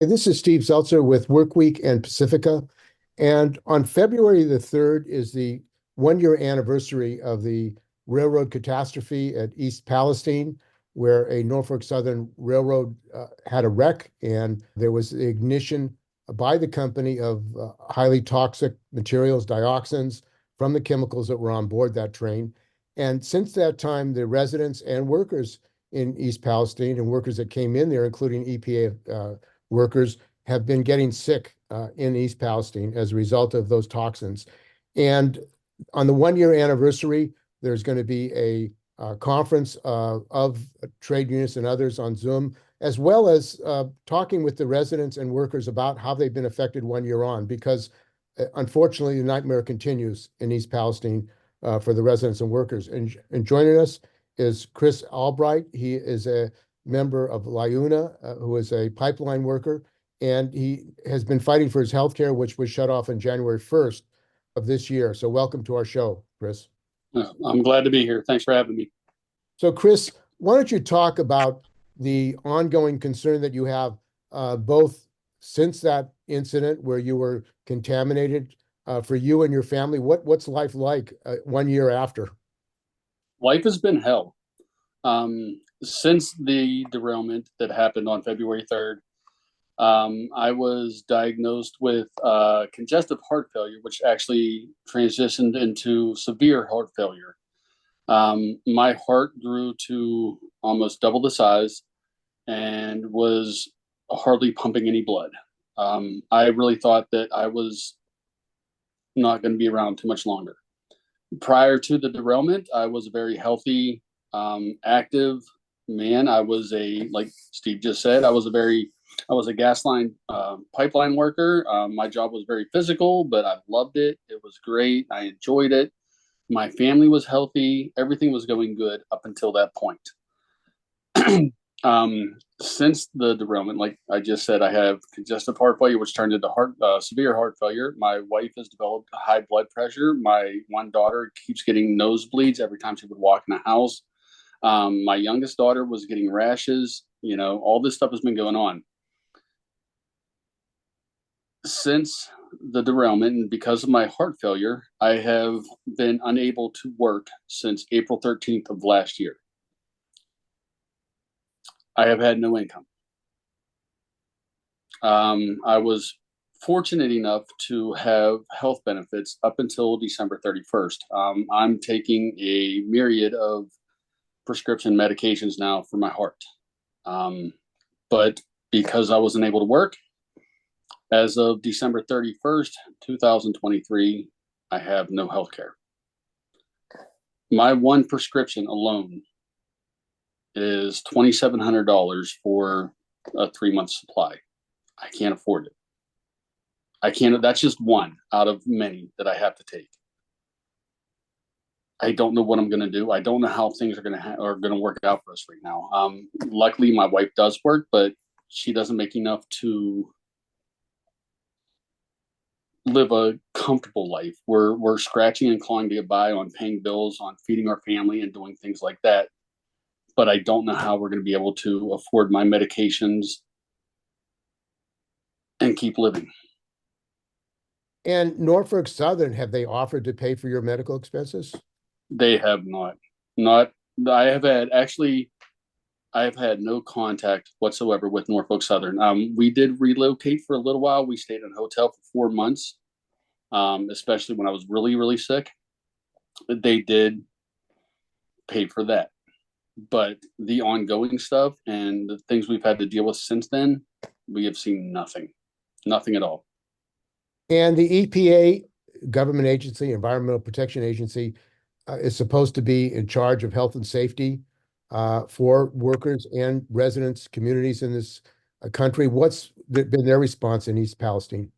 This is Steve Zeltzer with Workweek and Pacifica. And on February the 3rd is the 1 year anniversary of the railroad catastrophe at East Palestine, where a Norfolk Southern railroad had a wreck and there was ignition by the company of highly toxic materials, dioxins, from the chemicals that were on board that train. And since that time, the residents and workers in East Palestine and workers that came in there, including EPA workers, have been getting sick in East Palestine as a result of those toxins. And on the 1 year anniversary, there's going to be a conference of trade unions and others on Zoom, as well as talking with the residents and workers about how they've been affected 1 year on, because unfortunately, the nightmare continues in East Palestine for the residents and workers. And joining us is Chris Albright. He is a member of LIUNA, who is a pipeline worker, and he has been fighting for his health care, which was shut off on January 1st of this year. So welcome to our show, Chris. I'm glad to be here. Thanks for having me. So Chris, why don't you talk about the ongoing concern that you have both since that incident where you were contaminated for you and your family? What's life like 1 year after? Life has been hell. Since the derailment that happened on February 3rd, I was diagnosed with congestive heart failure, which actually transitioned into severe heart failure. My heart grew to almost double the size and was hardly pumping any blood. I really thought that I was not going to be around too much longer. Prior to the derailment, I was a very healthy, active man. I was like Steve just said, I was a gas line pipeline worker. My job was very physical, but I loved it. It was great. I enjoyed it. My family was healthy. Everything was going good up until that point. Since the derailment, like I just said, I have congestive heart failure, which turned into severe heart failure. My wife has developed high blood pressure. My one daughter keeps getting nosebleeds every time she would walk in the house. My youngest daughter was getting rashes. All this stuff has been going on. Since the derailment, and because of my heart failure, I have been unable to work since April 13th of last year. I have had no income. I was fortunate enough to have health benefits up until December 31st. I'm taking a myriad of prescription medications now for my heart. But because I wasn't able to work, as of December 31st, 2023, I have no health care. My one prescription alone is $2,700 for a 3-month supply. I can't afford it. That's just one out of many that I have to take. I don't know what I'm going to do. I don't know how things are going to work out for us right now. Luckily, my wife does work, but she doesn't make enough to live a comfortable life. We're scratching and clawing to get by on paying bills, on feeding our family, and doing things like that. But I don't know how we're going to be able to afford my medications and keep living. And Norfolk Southern, have they offered to pay for your medical expenses? They have not. I have had no contact whatsoever with Norfolk Southern. We did relocate for a little while. We stayed in a hotel for 4 months, especially when I was really, really sick. They did pay for that. But the ongoing stuff and the things we've had to deal with since then, we have seen nothing at all. And the EPA, government agency, Environmental Protection Agency, is supposed to be in charge of health and safety for workers and residents, communities in this country. What's been their response in East Palestine?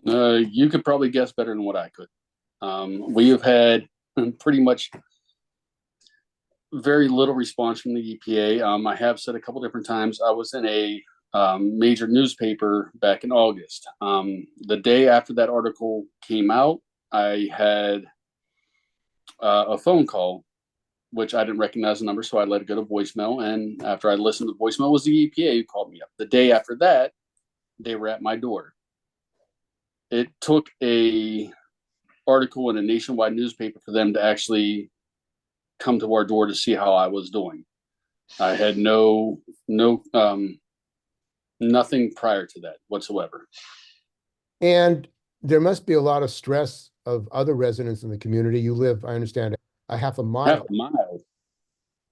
You could probably guess better than what I could. We have had pretty much very little response from the EPA. I have said a couple different times, I was in a major newspaper back in August. The day after that article came out, I had a phone call which I didn't recognize the number, so I let it go to voicemail. And after I listened to the voicemail, it was the EPA who called me up. The day after that, they were at my door. It took a article in a nationwide newspaper for them to actually come to our door to see how I was doing. I had nothing prior to that whatsoever. And there must be a lot of stress of other residents in the community. You live, I understand, a half a mile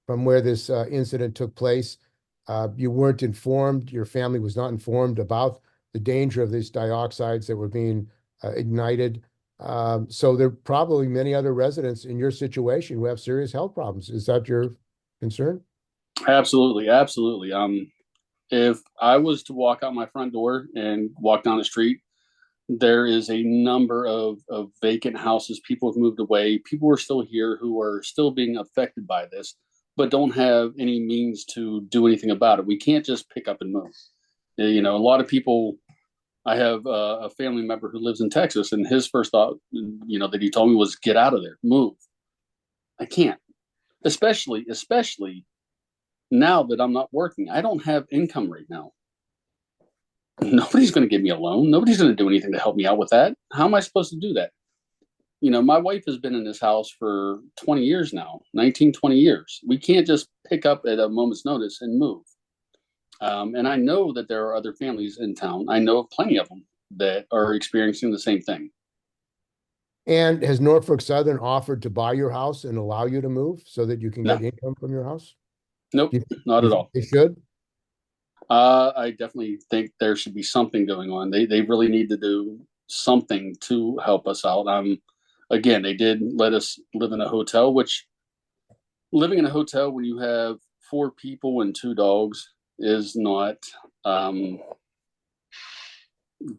from where this incident took place. You weren't informed, your family was not informed about the danger of these dioxides that were being ignited. So there are probably many other residents in your situation who have serious health problems. Is that your concern? Absolutely, absolutely. If I was to walk out my front door and walk down the street, there is a number of vacant houses. People have moved away. People are still here who are still being affected by this, but don't have any means to do anything about it. We can't just pick up and move. You know, a lot of people, I have a family member who lives in Texas, and his first thought, you know, that he told me was, get out of there, move. I can't, especially now that I'm not working. I don't have income right now. Nobody's going to give me a loan. Nobody's going to do anything to help me out with that. How am I supposed to do that? You know, my wife has been in this house for 20 years now, 19, 20 years. We can't just pick up at a moment's notice and move. And I know that there are other families in town. I know of plenty of them that are experiencing the same thing. And has Norfolk Southern offered to buy your house and allow you to move so that you can No. get income from your house? Nope, not at all. They should? I definitely think there should be something going on. They really need to do something to help us out. Again, they did let us live in a hotel, which living in a hotel when you have 4 people and 2 dogs is not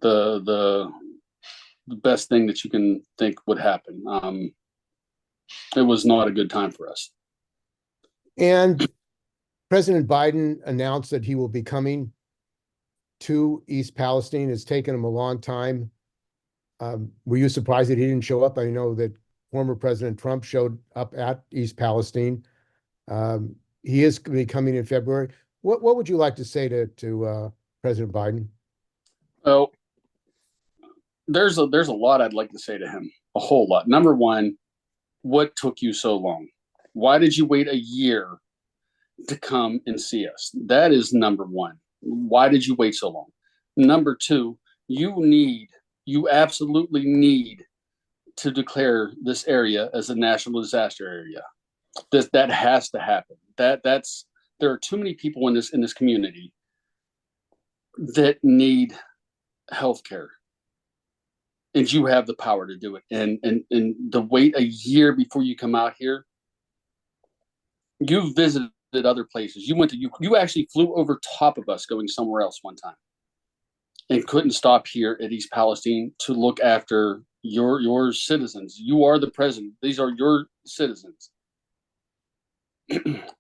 the best thing that you can think would happen. It was not a good time for us. And President Biden announced that he will be coming to East Palestine. It's taken him a long time. Were you surprised that he didn't show up? I know that former President Trump showed up at East Palestine. He is going to be coming in February. What would you like to say to President Biden? Oh, there's a lot I'd like to say to him. A whole lot. Number one, what took you so long? Why did you wait a year to come and see us? That is number one. Why did you wait so long? Number two, you absolutely need to declare this area as a national disaster area. That has to happen. There are too many people in this community that need health care. And you have the power to do it. And to wait a year before you come out here, you visited other places. You actually flew over top of us going somewhere else one time and couldn't stop here at East Palestine to look after your citizens. You are the president. These are your citizens.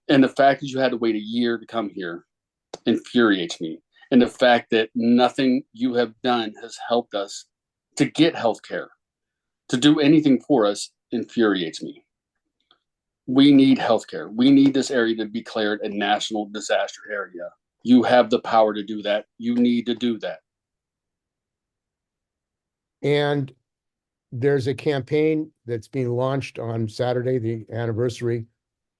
And the fact that you had to wait a year to come here infuriates me. And the fact that nothing you have done has helped us to get health care, to do anything for us, infuriates me. We need health care. We need this area to be declared a national disaster area. You have the power to do that. You need to do that. And there's a campaign that's being launched on Saturday, the anniversary,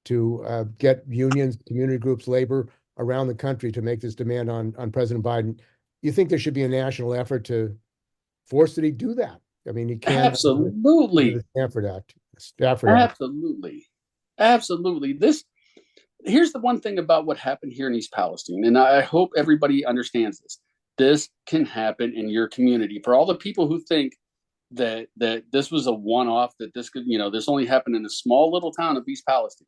to get unions, community groups, labor around the country to make this demand on President Biden. You think there should be a national effort to force that he do that? I mean, he can't. Absolutely. The Stafford Act. Absolutely. Here's the one thing about what happened here in East Palestine, and I hope everybody understands this. This can happen in your community. For all the people who think that this was a one-off, that this could, this only happened in a small little town of East Palestine.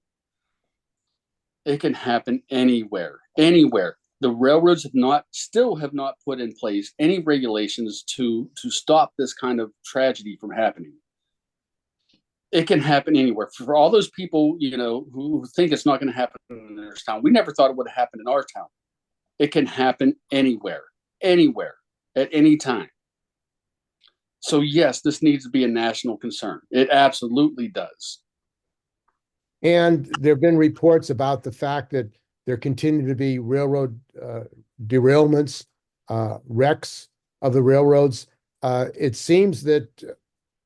It can happen anywhere. The railroads still have not put in place any regulations to stop this kind of tragedy from happening. It can happen anywhere. For all those people, who think it's not going to happen in their town, we never thought it would happen in our town. It can happen anywhere, at any time. So yes, this needs to be a national concern. It absolutely does. And there have been reports about the fact that there continue to be railroad derailments, wrecks of the railroads. It seems that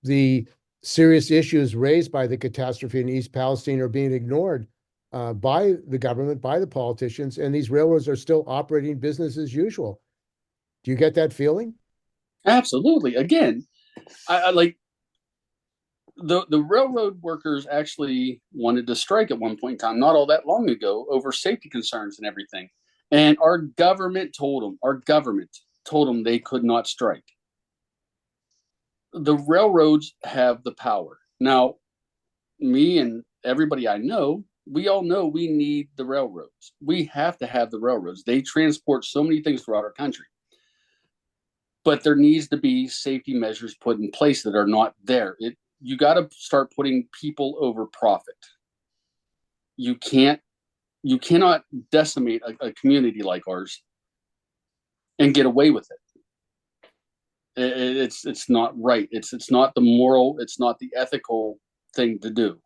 the serious issues raised by the catastrophe in East Palestine are being ignored by the government, by the politicians, and these railroads are still operating business as usual. Do you get that feeling? Absolutely. Again, I like the railroad workers actually wanted to strike at one point in time, not all that long ago, over safety concerns and everything. And our government told them they could not strike. The railroads have the power. Now, me and everybody I know, we all know we need the railroads. We have to have the railroads. They transport so many things throughout our country. But there needs to be safety measures put in place that are not there. You got to start putting people over profit. You cannot decimate a community like ours and get away with it. It's not right. It's not the moral. It's not the ethical thing to do.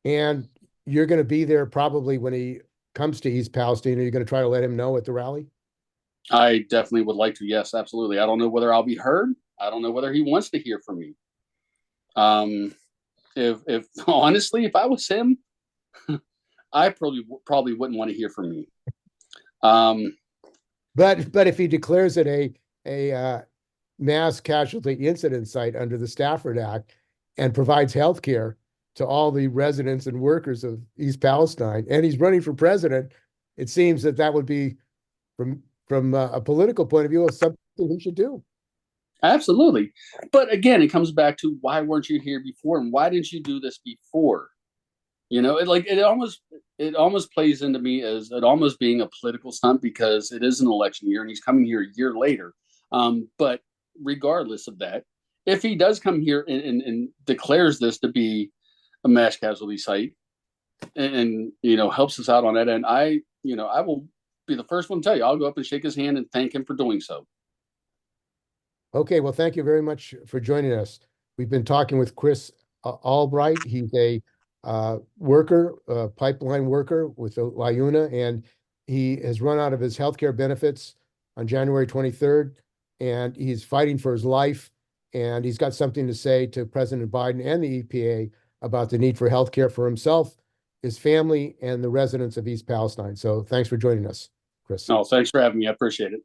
And you're going to be there probably when he comes to East Palestine. Are you going to try to let him know at the rally? I definitely would like to. Yes, absolutely. I don't know whether I'll be heard. I don't know whether he wants to hear from me. If honestly, if I was him, I probably wouldn't want to hear from me. But if he declares it a mass casualty incident site under the Stafford Act and provides health care to all the residents and workers of East Palestine, and he's running for president, it seems that that would be, from a political point of view, something he should do. Absolutely. But again, it comes back to why weren't you here before, and why didn't you do this before? It almost plays into me as it almost being a political stunt because it is an election year and he's coming here a year later. But regardless of that, if he does come here and declares this to be a mass casualty site and helps us out on that end, I will be the first one to tell you I'll go up and shake his hand and thank him for doing so. Okay, well, thank you very much for joining us. We've been talking with Chris Albright. He's a pipeline worker with the LIUNA, and he has run out of his healthcare benefits on January 23rd, and he's fighting for his life, and he's got something to say to President Biden and the EPA about the need for healthcare for himself, his family, and the residents of East Palestine. So thanks for joining us, Chris. No, thanks for having me. I appreciate it.